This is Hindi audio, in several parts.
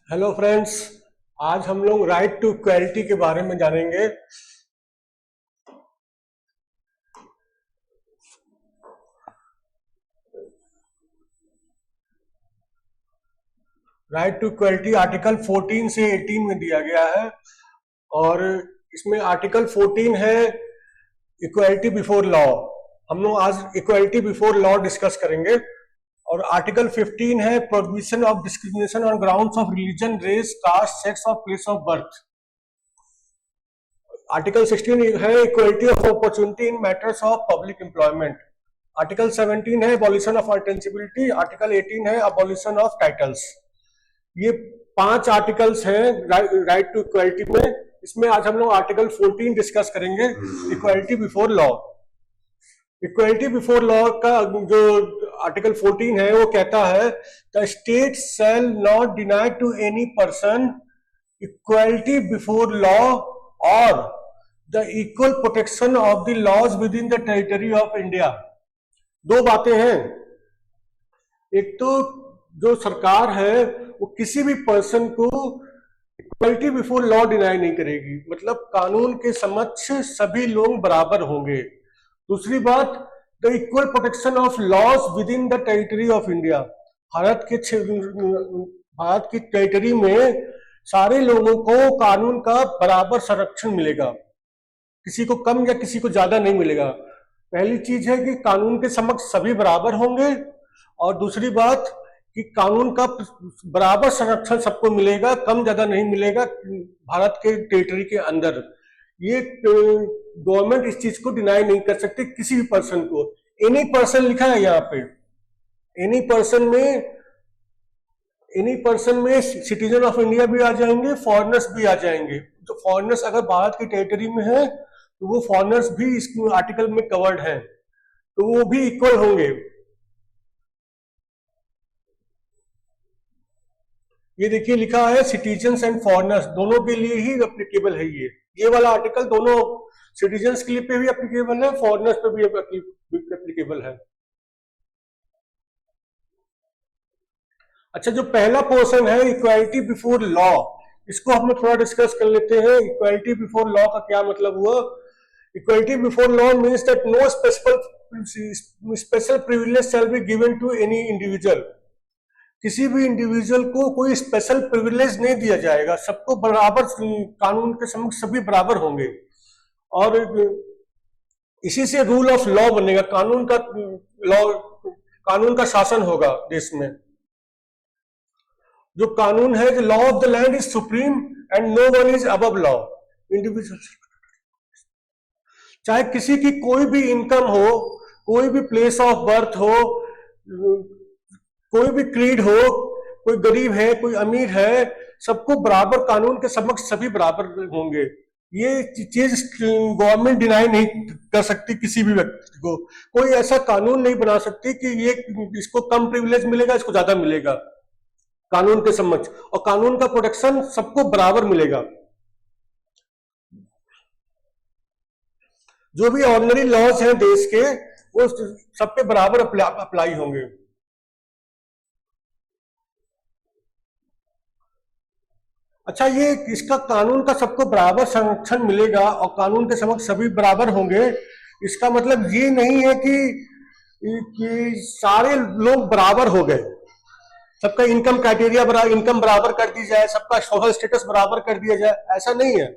Hello friends. आज हम लोग राइट टू इक्वालिटी के बारे में जानेंगे। राइट टू इक्वालिटी आर्टिकल 14 से 18 में दिया गया है और इसमें आर्टिकल 14 है इक्वालिटी बिफोर लॉ। हम लोग आज इक्वालिटी बिफोर लॉ डिस्कस करेंगे। और आर्टिकल 15 है prohibition of discrimination on grounds of religion, race, caste, sex और प्लेस ऑफ बर्थ। आर्टिकल 16 है equality of opportunity in matters of public employment. Article 17 है अबॉलिशन ऑफ अनटेंसिबिलिटी। आर्टिकल 18 है अबॉलिशन ऑफ टाइटल्स। ये 5 आर्टिकल्स हैं राइट टू इक्वालिटी में। इसमें आज हम लोग आर्टिकल 14 डिस्कस करेंगे, equality before law. Equality before law का जो आर्टिकल 14 है वो कहता है the state shall not deny to any person equality before law और the equal protection of the laws within the territory of India. दो बातें हैं। एक तो जो सरकार है वो किसी भी पर्सन को इक्वालिटी बिफोर लॉ डिनाई नहीं करेगी, मतलब कानून के समक्ष सभी लोग बराबर होंगे। दूसरी बात, the equal protection of laws within the territory of India. Bharat की टेरिटरी में सारे लोगों को कानून का बराबर संरक्षण मिलेगा, किसी को कम या किसी को ज्यादा नहीं मिलेगा। पहली चीज है कि कानून के समक्ष सभी बराबर होंगे, और दूसरी बात कि कानून का बराबर संरक्षण सबको मिलेगा, कम ज्यादा नहीं मिलेगा भारत के टेरिटरी के अंदर। ये गवर्नमेंट इस चीज को डिनाई नहीं कर सकती किसी भी पर्सन को। एनी पर्सन लिखा है यहाँ पे। एनी पर्सन में सिटीजन ऑफ इंडिया भी आ जाएंगे, फॉरेनर्स भी आ जाएंगे। तो फॉरेनर्स अगर भारत की टेरिटरी में है तो वो फॉरेनर्स भी इस आर्टिकल में कवर्ड हैं, तो वो भी इक्वल होंगे। ये देखिए लिखा है सिटीजन्स एंड फॉरेनर्स दोनों के लिए ही एप्लीकेबल है। ये वाला आर्टिकल दोनों सिटीजन्स के लिए पे भी एप्लीकेबल है, फॉरेनर्स पे भी एप्लीकेबल है। अच्छा, जो पहला पोर्शन है इक्वालिटी बिफोर लॉ, इसको हम लोग थोड़ा डिस्कस कर लेते हैं। इक्वालिटी बिफोर लॉ का क्या मतलब हुआ? Equality before law means that no special privilege shall be given to any individual. किसी भी इंडिविजुअल को कोई स्पेशल प्रिविलेज नहीं दिया जाएगा, सबको बराबर, कानून के समक्ष सभी बराबर होंगे। और इसी से रूल ऑफ लॉ बनेगा, कानून का शासन होगा देश में। जो कानून है, law of the land is supreme and no one is above law. Individual, चाहे किसी की कोई भी इनकम हो, कोई भी प्लेस ऑफ बर्थ हो, कोई भी क्रीड हो, कोई गरीब है, कोई अमीर है, सबको बराबर कानून के समक्ष सभी बराबर होंगे। ये चीज गवर्नमेंट डिनाई नहीं कर सकती किसी भी व्यक्ति को। कोई ऐसा कानून नहीं बना सकती कि ये इसको कम प्रिविलेज मिलेगा, इसको ज्यादा मिलेगा। कानून के समक्ष और कानून का प्रोटेक्शन सबको बराबर मिलेगा। जो भी ऑर्डिनरी लॉज हैं देश के, वो सब पे बराबर अप्लाई होंगे। अच्छा, ये इसका कानून का सबको बराबर संरक्षण मिलेगा और कानून के समक्ष सभी बराबर होंगे, इसका मतलब ये नहीं है कि सारे लोग बराबर हो गए, सबका इनकम क्राइटेरिया इनकम बराबर कर दी जाए, सबका सोशल स्टेटस बराबर कर दिया जाए, ऐसा नहीं है।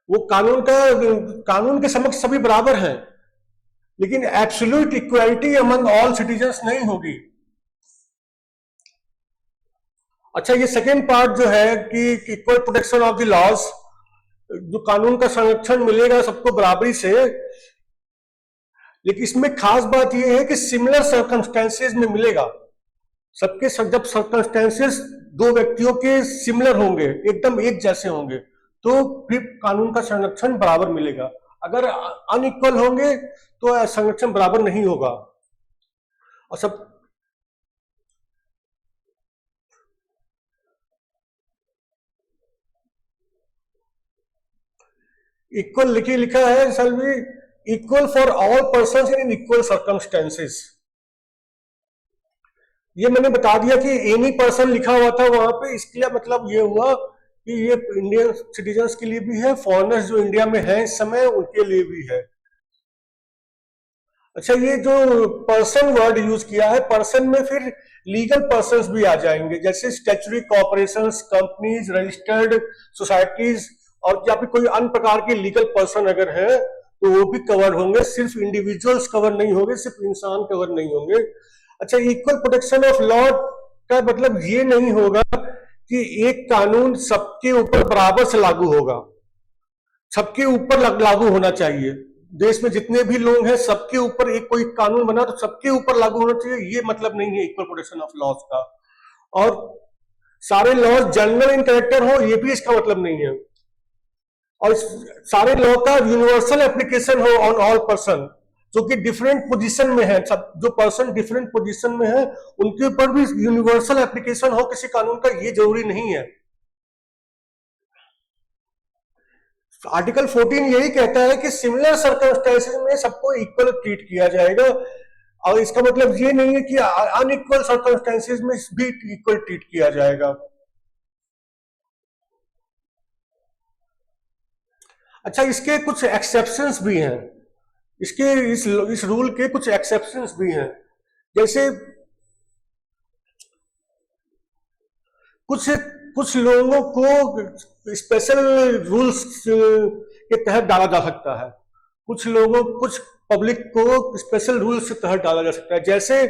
वो कानून के समक्ष सभी बराबर हैं, लेकिन absolute equality among all citizens नहीं होगी। अच्छा, ये सेकेंड पार्ट जो है कि equal protection of the laws, जो कानून का संरक्षण मिलेगा सबको बराबरी से, लेकिन इसमें खास बात यह है कि सिमिलर सर्कमस्टेंसेस में मिलेगा। सबके जब सर्कमस्टेंसेस दो व्यक्तियों के सिमिलर होंगे, एकदम एक जैसे होंगे, तो फिर कानून का संरक्षण बराबर मिलेगा। अगर अनइक्वल होंगे तो संरक्षण बराबर नहीं होगा। और सब इक्वल लिखा है shall be equal for all persons in equal circumstances. ये मैंने बता दिया कि एनी पर्सन लिखा हुआ था वहां पे, इसके लिए मतलब ये हुआ कि ये इंडियन सिटीजन्स के लिए भी है, फॉरेनर्स जो इंडिया में हैं इस समय उनके लिए भी है। अच्छा, ये जो पर्सन वर्ड यूज किया है, पर्सन में फिर लीगल पर्सन्स भी आ जाएंगे, जैसे statutory corporations, companies, registered societies, और या फिर कोई अन्य प्रकार के लीगल पर्सन अगर है तो वो भी कवर होंगे। सिर्फ इंडिविजुअल्स कवर नहीं होंगे, सिर्फ इंसान कवर नहीं होंगे। अच्छा, इक्वल प्रोटेक्शन ऑफ लॉ का मतलब ये नहीं होगा कि एक कानून सबके ऊपर बराबर से लागू होगा, सबके ऊपर लागू होना चाहिए। देश में जितने भी लोग हैं सबके ऊपर एक कोई कानून बना तो सबके ऊपर लागू होना चाहिए, ये मतलब नहीं है इक्वल प्रोटेक्शन ऑफ लॉज का। और सारे लॉज जनरल इन कैरेक्टर हो, ये भी इसका मतलब नहीं है। और सारे लॉ का यूनिवर्सल एप्लीकेशन हो ऑन ऑल पर्सन जो कि डिफरेंट पोजीशन में है, सब जो पर्सन डिफरेंट पोजीशन में है उनके ऊपर भी यूनिवर्सल एप्लीकेशन हो किसी कानून का, ये जरूरी नहीं है। आर्टिकल 14 यही कहता है कि सिमिलर सर्कमस्टेंसेस में सबको इक्वल ट्रीट किया जाएगा, और इसका मतलब ये नहीं है कि अनइक्वल सर्कमस्टेंसेस में भी इक्वल ट्रीट किया जाएगा। अच्छा, इसके कुछ एक्सेप्शंस भी हैं, इसके इस रूल के कुछ एक्सेप्शंस भी हैं। जैसे कुछ कुछ लोगों को स्पेशल रूल्स के तहत डाला जा सकता है, कुछ पब्लिक को स्पेशल रूल्स के तहत डाला जा सकता है। जैसे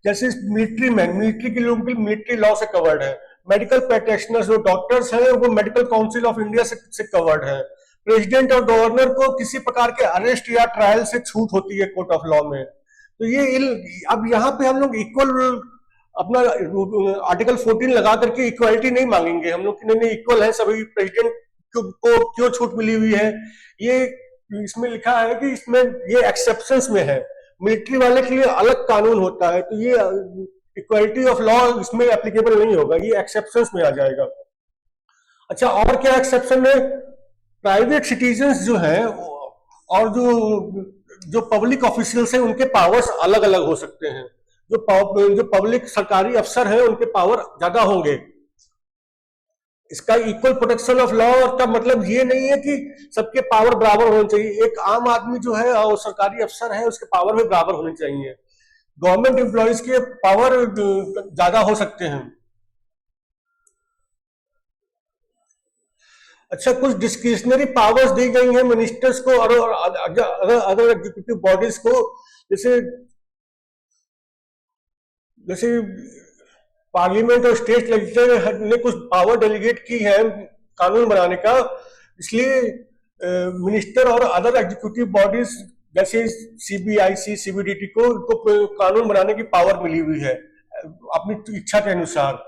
जैसे मिलिट्री मैन, मिलिट्री के लोगों के मिलिट्री लॉ से कवर्ड है। मेडिकल प्रैक्टिशनर्स जो डॉक्टर्स हैं वो मेडिकल काउंसिल ऑफ इंडिया से कवर्ड है। प्रेसिडेंट और गवर्नर को किसी प्रकार के अरेस्ट या ट्रायल से छूट होती है कोर्ट ऑफ लॉ में। तो ये अब यहाँ पे हम लोग इक्वल अपना आर्टिकल 14 लगा करके इक्वालिटी नहीं मांगेंगे हम लोग कि नहीं इक्वल है सभी, प्रेसिडेंट को क्यों छूट मिली हुई है। ये इसमें लिखा है कि इसमें ये एक्सेप्शंस में है, मिलिट्री वाले के लिए अलग कानून होता है, तो ये इक्वालिटी ऑफ लॉ इसमें एप्लीकेबल नहीं होगा, ये एक्सेप्शंस में आ जाएगा। अच्छा, और क्या एक्सेप्शन है? प्राइवेट सिटीजन्स जो हैं और जो पब्लिक ऑफिशियल्स हैं उनके पावर्स अलग अलग हो सकते हैं। जो पब्लिक सरकारी अफसर हैं उनके पावर ज्यादा होंगे। इसका इक्वल प्रोटेक्शन ऑफ लॉ का मतलब ये नहीं है कि सबके पावर बराबर होने चाहिए। एक आम आदमी जो है और सरकारी अफसर है उसके पावर भी बराबर होने चाहिए। गवर्नमेंट एम्प्लॉयज के पावर ज्यादा हो सकते हैं। अच्छा, कुछ डिस्क्रिशनरी पावर्स दी गई हैं मिनिस्टर्स को और अदर एग्जीक्यूटिव बॉडीज को, जैसे जैसे पार्लियामेंट और स्टेट लेजिस्लेचर ने कुछ पावर डेलीगेट की है कानून बनाने का, इसलिए मिनिस्टर और अदर एग्जीक्यूटिव बॉडीज जैसे सीबीआईसी, सीबीडीटी को कानून बनाने की पावर मिली हुई है अपनी इच्छा के अनुसार,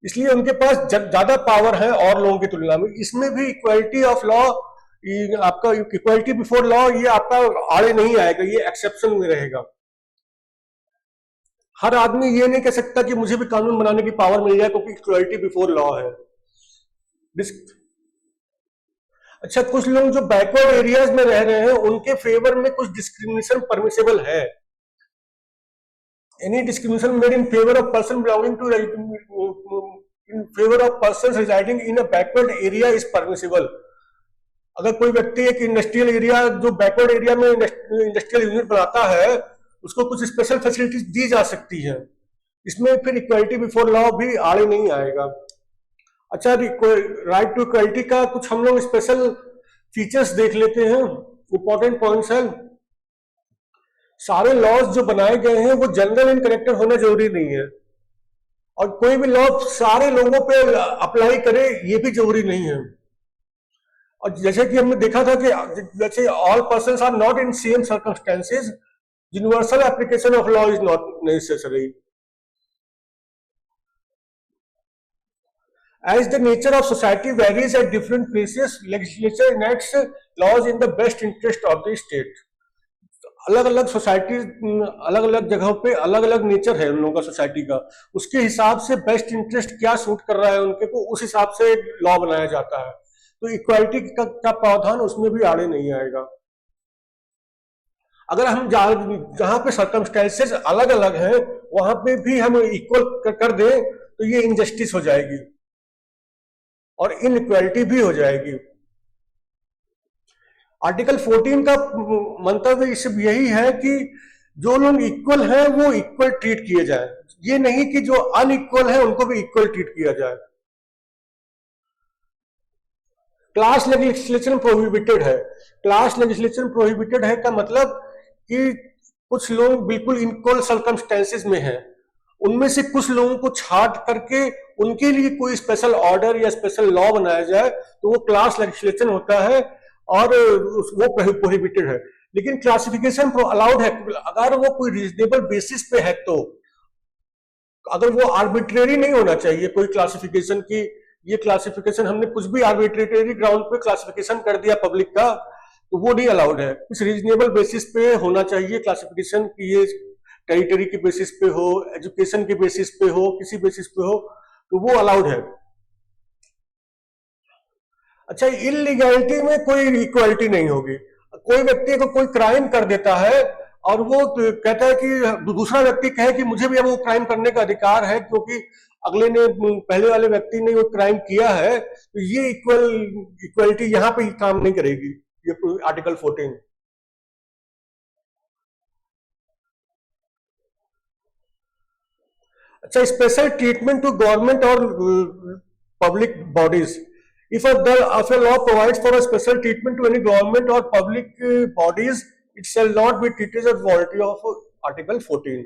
इसलिए उनके पास ज्यादा पावर है और लोगों की तुलना में। इसमें भी इक्वालिटी ऑफ लॉ, आपका इक्वालिटी बिफोर लॉ ये आपका आड़े नहीं आएगा, ये एक्सेप्शन में रहेगा। हर आदमी ये नहीं कह सकता कि मुझे भी कानून बनाने की पावर मिल जाए क्योंकि इक्वालिटी बिफोर लॉ है। अच्छा, कुछ लोग जो बैकवर्ड एरियाज में रह रहे हैं उनके फेवर में कुछ डिस्क्रिमिनेशन परमिसेबल है। Any discrimination made in favour of person belonging to in favor of persons residing in a backward area is permissible। अगर कोई व्यक्ति एक इंडस्ट्रियल एरिया जो बैकवर्ड एरिया में इंडस्ट्रियल यूनिट बनाता है उसको कुछ स्पेशल फैसिलिटीज दी जा सकती है, इसमें फिर इक्वालिटी बिफोर लॉ भी आड़े नहीं आएगा। अच्छा, राइट टू इक्वालिटी का कुछ हम लोग स्पेशल फीचर्स देख लेते हैं, इंपॉर्टेंट पॉइंट्स है। सारे लॉज जो बनाए गए हैं वो जनरल इन कैरेक्टर होना जरूरी नहीं है, और कोई भी लॉ सारे लोगों पे अप्लाई करे ये भी जरूरी नहीं है। और जैसे कि हमने देखा था कि जैसे all persons are not in same circumstances, universal application of law is not necessary. As the nature of society varies at different places, legislature enacts laws in the best interest of the state। अलग अलग सोसाइटी, अलग अलग जगहों पे अलग अलग नेचर है उन लोगों का सोसाइटी का, उसके हिसाब से बेस्ट इंटरेस्ट क्या सूट कर रहा है उनके को उस हिसाब से लॉ बनाया जाता है। तो इक्वालिटी का प्रावधान उसमें भी आड़े नहीं आएगा। अगर हम जहां पे सर्कमस्टेंसेस अलग अलग हैं वहां पे भी हम इक्वल कर दें तो ये इनजस्टिस हो जाएगी और इनइक्वालिटी भी हो जाएगी। आर्टिकल 14 का मंतव्य इस यही है कि जो लोग इक्वल हैं वो इक्वल ट्रीट किए जाए, ये नहीं कि जो अनइक्वल है उनको भी इक्वल ट्रीट किया जाए। क्लास लेजिस्लेशन प्रोहिबिटेड है। क्लास लेजिस्लेशन प्रोहिबिटेड है का मतलब कि कुछ लोग बिल्कुल इक्वल सर्कमस्टेंसेस में हैं, उनमें से कुछ लोगों को छांट करके उनके लिए कोई स्पेशल ऑर्डर या स्पेशल लॉ बनाया जाए तो वो क्लास लेजिस्लेशन होता है और वो प्रोहिबिटेड है। लेकिन क्लासिफिकेशन अलाउड है अगर वो कोई रीजनेबल बेसिस पे है, तो अगर वो आर्बिट्रेरी नहीं होना चाहिए कोई क्लासिफिकेशन की, ये क्लासिफिकेशन हमने कुछ भी आर्बिट्रेरी ग्राउंड पे क्लासिफिकेशन कर दिया पब्लिक का तो वो नहीं अलाउड है। कुछ रीजनेबल बेसिस पे होना चाहिए क्लासिफिकेशन की, ये टेरिटरी की बेसिस पे हो, एजुकेशन की बेसिस पे हो, किसी बेसिस पे हो तो वो अलाउड है। अच्छा, इलीगैलिटी में कोई इक्वालिटी नहीं होगी। कोई व्यक्ति को कोई क्राइम कर देता है और वो कहता है कि दूसरा व्यक्ति कहे कि मुझे भी अब वो क्राइम करने का अधिकार है क्योंकि अगले ने, पहले वाले व्यक्ति ने वो क्राइम किया है, तो ये इक्वालिटी यहां पे काम नहीं करेगी, ये आर्टिकल 14। अच्छा, स्पेशल ट्रीटमेंट टू गवर्नमेंट और public bodies. If a law provides for a special treatment to any government or public bodies, it shall not be treated as violation of Article 14।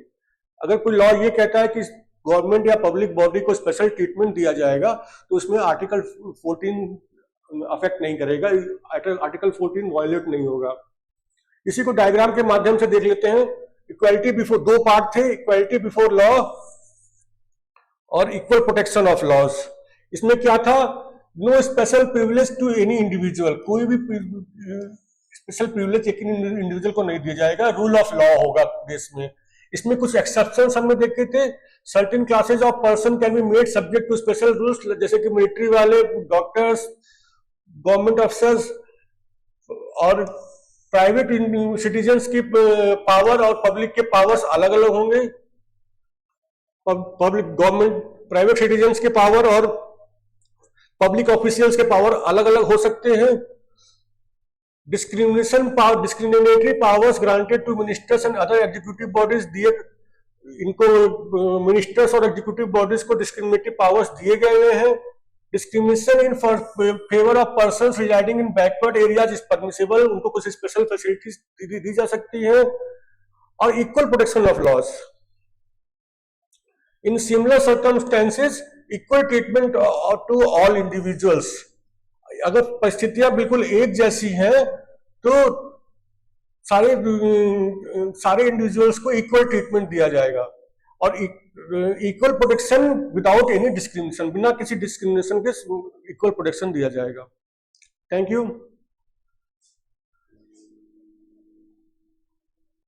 अगर कोई लॉ ये कहता है कि गवर्नमेंट या पब्लिक बॉडी को स्पेशल ट्रीटमेंट दिया जाएगा तो उसमें आर्टिकल 14 अफेक्ट नहीं करेगा, आर्टिकल 14 वायलेट नहीं होगा। इसी को डायग्राम के माध्यम से देख लेते हैं। इक्वालिटी बिफोर, दो पार्ट थे, इक्वालिटी बिफोर लॉ और इक्वल प्रोटेक्शन ऑफ लॉज। इसमें क्या था, no special privilege to any individual, कोई भी स्पेशल प्रिविलेज एक इंडिविजुअल को नहीं दिया जाएगा, रूल ऑफ लॉ होगा देश में। इसमें कुछ एक्सेप्शंस हमने देखे थे। Certain classes of person can be made subject to special rules, जैसे कि मिलिट्री वाले, डॉक्टर्स, गवर्नमेंट ऑफिसर्स और प्राइवेट सिटीजन्स की पावर और पब्लिक के पावर्स अलग अलग होंगे। पब्लिक गवर्नमेंट, प्राइवेट सिटीजन्स के पावर और पब्लिक ऑफिशियल्स के पावर अलग अलग हो सकते हैं। Discriminatory powers granted to ministers and other executive bodies दिए, इनको मिनिस्टर्स और एग्जीक्यूटिव बॉडीज को डिस्क्रिमिनेटरी पावर्स दिए गए हैं। Discrimination in favour of persons residing in backward areas is permissible, उनको कुछ स्पेशल फैसिलिटीज दी जा सकती है। और equal protection of laws in similar circumstances, equal treatment to all individuals. अगर परिस्थितियां बिल्कुल एक जैसी हैं तो सारे इंडिविजुअल्स को इक्वल ट्रीटमेंट दिया जाएगा और equal protection without any discrimination, बिना किसी डिस्क्रिमिनेशन के इक्वल प्रोटेक्शन दिया जाएगा। Thank you.